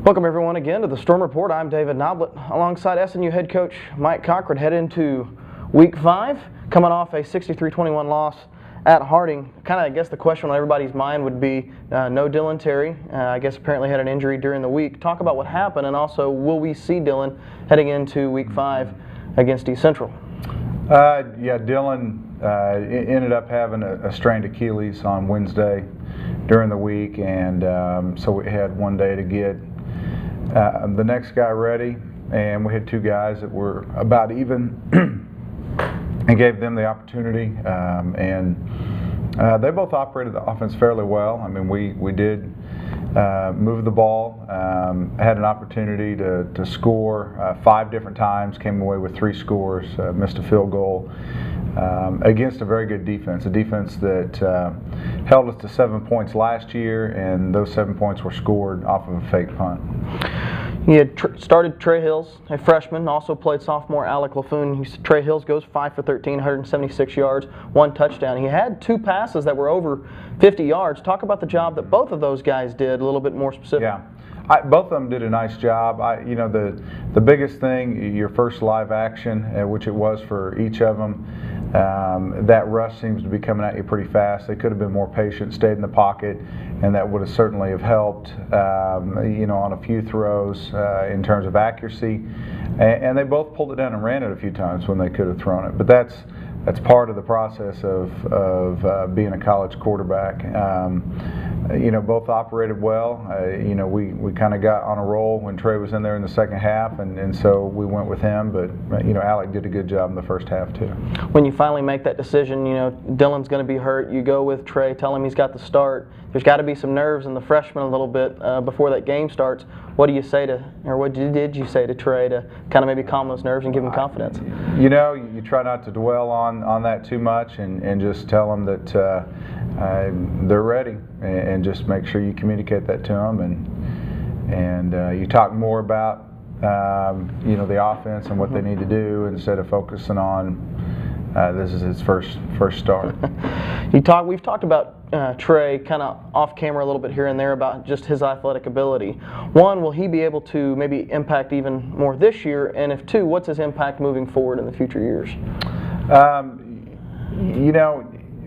Welcome everyone again to the Storm Report. I'm David Noblett alongside SNU head coach Mike Cochran, head into week 5, coming off a 63-21 loss at Harding. Kind of, I guess the question on everybody's mind would be no Dylan Terry. I guess apparently had an injury during the week. Talk about what happened, and also will we see Dylan heading into week 5 against East Central? Yeah, Dylan ended up having a strained Achilles on Wednesday during the week, and so we had one day to get the next guy ready, and we had 2 guys that were about even and gave them the opportunity, and they both operated the offense fairly well. I mean, we did move the ball, had an opportunity to score 5 different times, came away with 3 scores, missed a field goal against a very good defense, a defense that held us to 7 points last year, and those 7 points were scored off of a fake punt. He had started Trey Hills, a freshman, also played sophomore Alec LaFoon. Trey Hills goes 5 for 13, 176 yards, 1 touchdown. He had 2 passes that were over 50 yards. Talk about the job that both of those guys did, a little bit more specific. Yeah. Both of them did a nice job. You know, the biggest thing, your first live action, which it was for each of them, that rush seems to be coming at you pretty fast. They could have been more patient, stayed in the pocket, and that would have certainly have helped, you know, on a few throws in terms of accuracy. And they both pulled it down and ran it a few times when they could have thrown it. But that's part of the process of being a college quarterback. You know, both operated well. You know, we kind of got on a roll when Trey was in there in the second half, and so we went with him. But, you know, Alec did a good job in the first half, too. When you finally make that decision, you know, Dylan's going to be hurt. You go with Trey, tell him he's got the start. There's got to be some nerves in the freshman a little bit before that game starts. What do you say to, or what did you say to Trey to kind of maybe calm those nerves and give him confidence? You know, you try not to dwell on that too much, and just tell them that they're ready, and just make sure you communicate that to them, and you talk more about you know, the offense and what they need to do instead of focusing on this is his first start. We've talked about Trey kind of off camera a little bit here and there about just his athletic ability. 1, will he be able to maybe impact even more this year? And if 2, what's his impact moving forward in the future years? You know,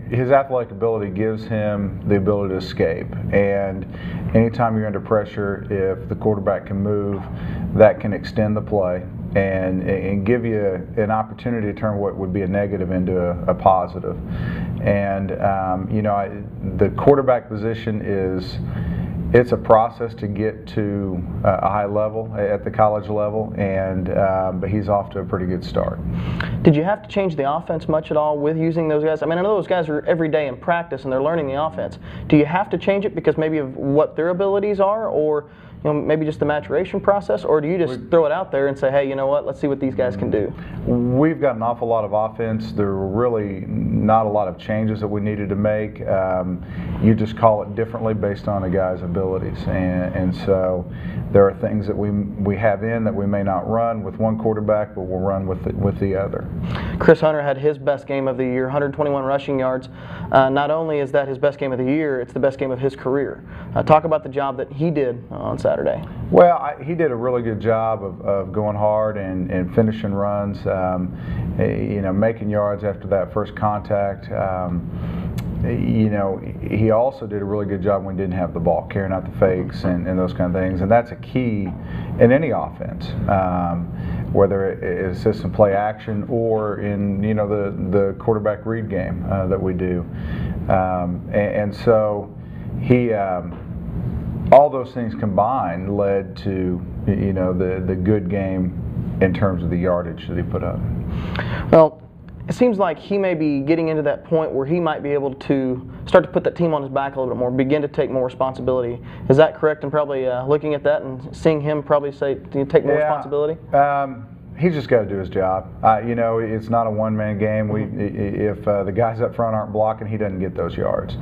his athletic ability gives him the ability to escape, and anytime you're under pressure, if the quarterback can move, that can extend the play and give you an opportunity to turn what would be a negative into a positive. And you know, the quarterback position it's a process to get to a high level at the college level, and but he's off to a pretty good start. Did you have to change the offense much at all with using those guys? I mean, I know those guys are every day in practice and they're learning the offense. Do you have to change it because maybe of what their abilities are, or you know, maybe just the maturation process, or do you just throw it out there and say, hey, you know what, let's see what these guys can do? We've got an awful lot of offense. There were really not a lot of changes that we needed to make. You just call it differently based on a guy's abilities, and so there are things that we have in that we may not run with one quarterback, but we'll run with the other. Chris Hunter had his best game of the year, 121 rushing yards. Not only is that his best game of the year, it's the best game of his career. Talk about the job that he did on Saturday. Well, he did a really good job of going hard and finishing runs, you know, making yards after that first contact. You know, he also did a really good job when he didn't have the ball, carrying out the fakes and those kind of things, and that's a key in any offense, whether it is system play action or in, you know, the quarterback read game that we do, and so he all those things combined led to, you know, the good game in terms of the yardage that he put up. Well, it seems like he may be getting into that point where he might be able to start to put that team on his back a little bit more, begin to take more responsibility. Is that correct? And probably looking at that and seeing him probably say, do you take more responsibility? He's just got to do his job. You know, it's not a one-man game. If the guys up front aren't blocking, he doesn't get those yards.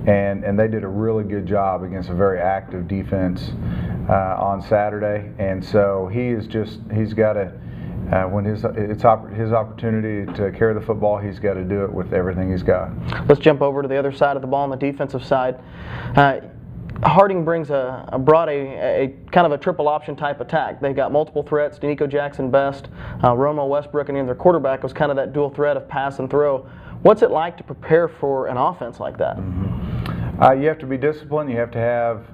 And they did a really good job against a very active defense on Saturday. And so he's got to, when it's his opportunity to carry the football, he's got to do it with everything he's got. Let's jump over to the other side of the ball on the defensive side. Harding brought a kind of a triple option type attack. They've got multiple threats: Danico Jackson Best, Romo Westbrook, and then their quarterback was kind of that dual threat of pass and throw. What's it like to prepare for an offense like that? You have to be disciplined. You have to have,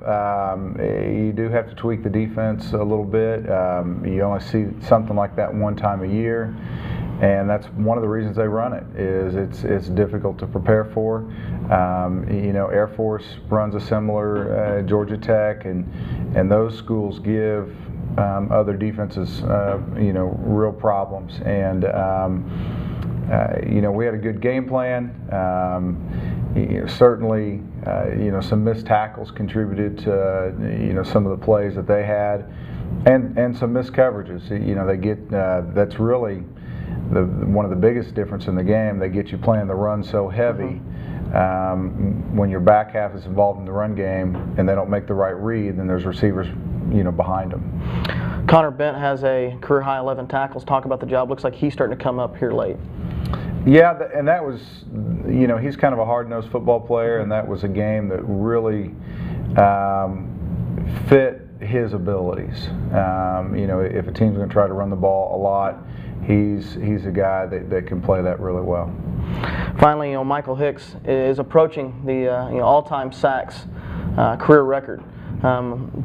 you do have to tweak the defense a little bit. You only see something like that one time a year, and that's one of the reasons they run it. Is it's difficult to prepare for. You know, Air Force runs a similar, Georgia Tech, and those schools give other defenses, you know, real problems. And you know, we had a good game plan. You know, certainly, you know, some missed tackles contributed to, you know, some of the plays that they had, and some missed coverages. You know, they get that's really one of the biggest difference in the game. They get you playing the run so heavy. When your back half is involved in the run game and they don't make the right read, then there's receivers, you know, behind them. Connor Bent has a career high 11 tackles. Talk about the job. Looks like he's starting to come up here late. Yeah, and that was, you know, he's kind of a hard-nosed football player, and that was a game that really fit his abilities. You know, if a team's going to try to run the ball a lot, he's a guy that can play that really well. Finally, you know, Michael Hicks is approaching the you know, all-time sacks career record,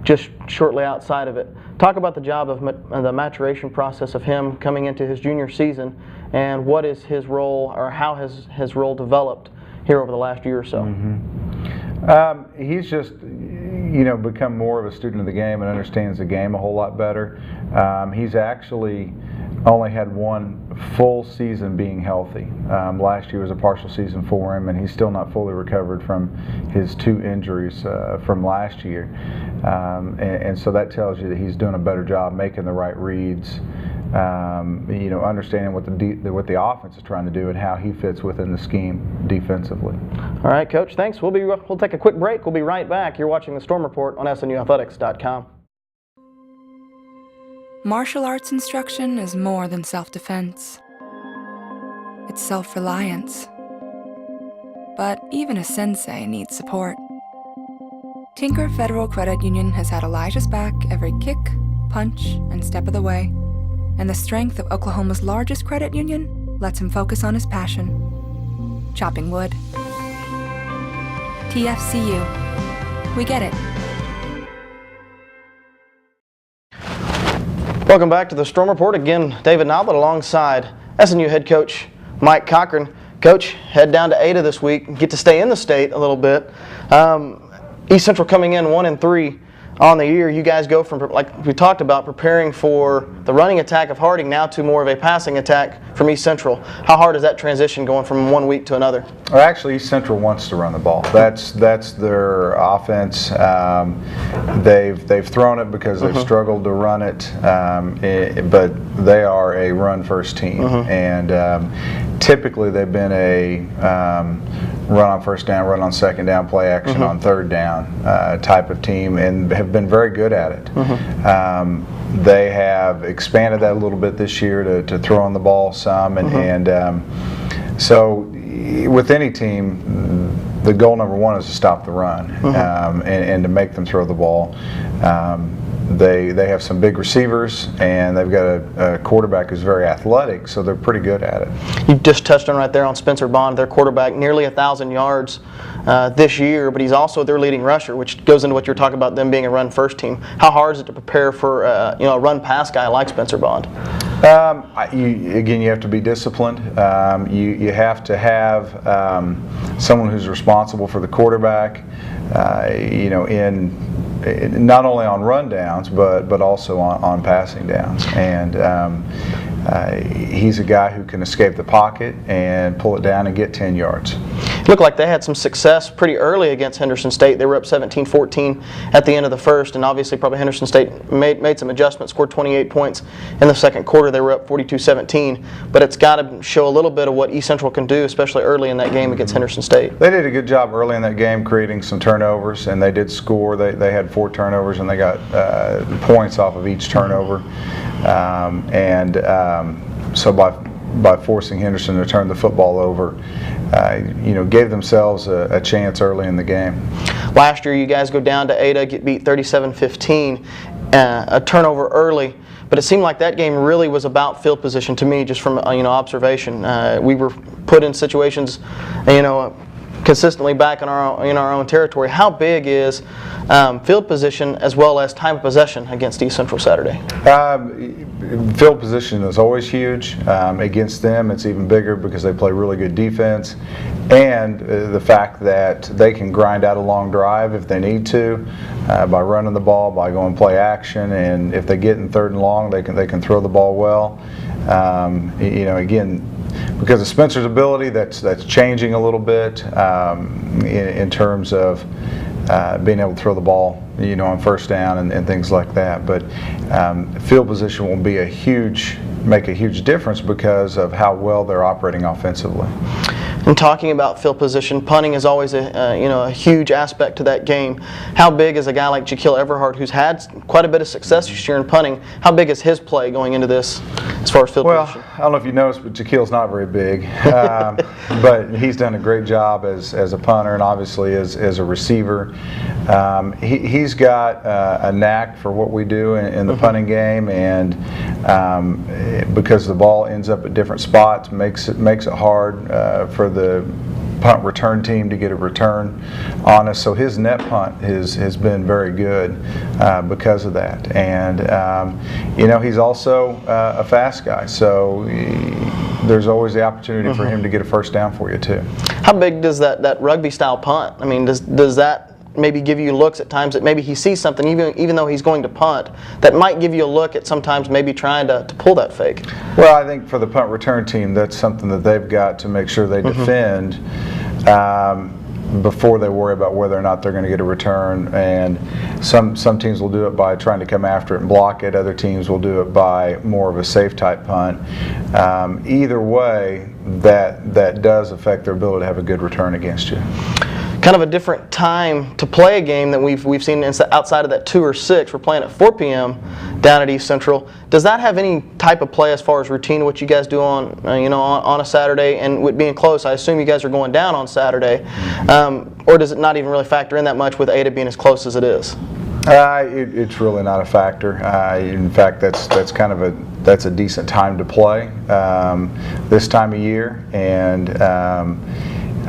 just shortly outside of it. Talk about the job of the maturation process of him coming into his junior season, and what is his role, or how has his role developed here over the last year or so? He's just, you know, become more of a student of the game and understands the game a whole lot better. He's actually only had one full season being healthy. Last year was a partial season for him, and he's still not fully recovered from his 2 injuries from last year. And so that tells you that he's doing a better job making the right reads, you know, understanding what the offense is trying to do and how he fits within the scheme defensively. All right, Coach, thanks. We'll take a quick break. We'll be right back. You're watching the Storm Report on SNUathletics.com. Martial arts instruction is more than self-defense. It's self-reliance. But even a sensei needs support. Tinker Federal Credit Union has had Elijah's back every kick, punch, and step of the way. And the strength of Oklahoma's largest credit union lets him focus on his passion: chopping wood. TFCU. We get it. Welcome back to the Storm Report. Again, David Noblett alongside SNU head coach Mike Cochran. Coach, head down to Ada this week, get to stay in the state a little bit. East Central coming in 1-3 on the year. You guys go from, like we talked about, preparing for the running attack of Harding now to more of a passing attack from East Central. How hard is that transition going from one week to another? Well, actually, East Central wants to run the ball. That's their offense. They've thrown it because they've struggled to run it, but they are a run-first team, and typically they've been a run on first down, run on second down, play action on third down type of team, and have been very good at it. They have expanded that a little bit this year to throwing the ball some, and so with any team, the goal number one is to stop the run and to make them throw the ball. They have some big receivers, and they've got a quarterback who's very athletic, so they're pretty good at it. You just touched on right there on Spencer Bond, their quarterback, nearly 1,000 yards this year, but he's also their leading rusher, which goes into what you're talking about, them being a run-first team. How hard is it to prepare for you know, a run-pass guy like Spencer Bond? Again, you have to be disciplined. You have to have someone who's responsible for the quarterback, you know, not only on run downs, but also on passing downs. And he's a guy who can escape the pocket and pull it down and get 10 yards. It looked like they had some success pretty early against Henderson State. They were up 17-14 at the end of the first, and obviously probably Henderson State made some adjustments, scored 28 points in the second quarter. They were up 42-17, but it's got to show a little bit of what East Central can do, especially early in that game against Henderson State. They did a good job early in that game creating some turnovers, and they did score. They had 4 turnovers, and they got points off of each turnover. So by by forcing Henderson to turn the football over, gave themselves a chance early in the game. Last year, you guys go down to Ada, get beat 37-15, a turnover early. But it seemed like that game really was about field position to me, just from observation. We were put in situations, consistently back in our own territory. How big is field position as well as time of possession against East Central Saturday? Field position is always huge. Against them, it's even bigger because they play really good defense, and the fact that they can grind out a long drive if they need to, by running the ball, by going play action, and if they get in 3rd and long, they can throw the ball well. Again, because of Spencer's ability, that's changing a little bit in terms of being able to throw the ball, on 1st down and things like that. But field position will be make a huge difference because of how well they're operating offensively. And talking about field position, punting is always a huge aspect to that game. How big is a guy like Jaquil Everhart, who's had quite a bit of success this year in punting? How big is his play going into this as far as field position? Well, I don't know if you noticed, but Jaquil's not very big, but he's done a great job as a punter and obviously as a receiver. He's got a knack for what we do in the punting game, and because the ball ends up at different spots, makes it hard for the punt return team to get a return on us. So his net punt has been very good because of that. And he's also a fast guy, so there's always the opportunity for him to get a 1st down for you too. How big does that rugby style punt? I mean, does that maybe give you looks at times that maybe he sees something even though he's going to punt that might give you a look at sometimes maybe trying to pull that fake? Well, I think for the punt return team, that's something that they've got to make sure they defend before they worry about whether or not they're going to get a return. And some teams will do it by trying to come after it and block it. Other teams will do it by more of a safe type punt. Either way, that does affect their ability to have a good return against you. Kind of a different time to play a game that we've seen outside of that 2 or 6. We're playing at 4 p.m. down at East Central. Does that have any type of play as far as routine, what you guys do on a Saturday? And with being close, I assume you guys are going down on Saturday, or does it not even really factor in that much with Ada being as close as it is? It's really not a factor. In fact, that's a decent time to play this time of year, and.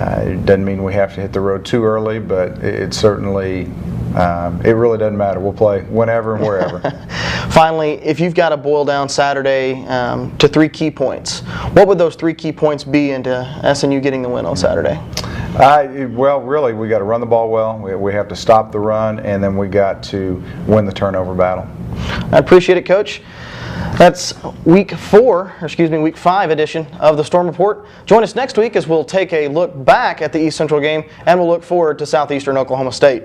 It doesn't mean we have to hit the road too early, but it certainly, it really doesn't matter. We'll play whenever and wherever. Finally, if you've got to boil down Saturday to 3 key points, what would those 3 key points be into SNU getting the win on Saturday? Well, really, we got to run the ball well. We have to stop the run, and then we got to win the turnover battle. I appreciate it, Coach. That's week 5 edition of the Storm Report. Join us next week as we'll take a look back at the East Central game, and we'll look forward to Southeastern Oklahoma State.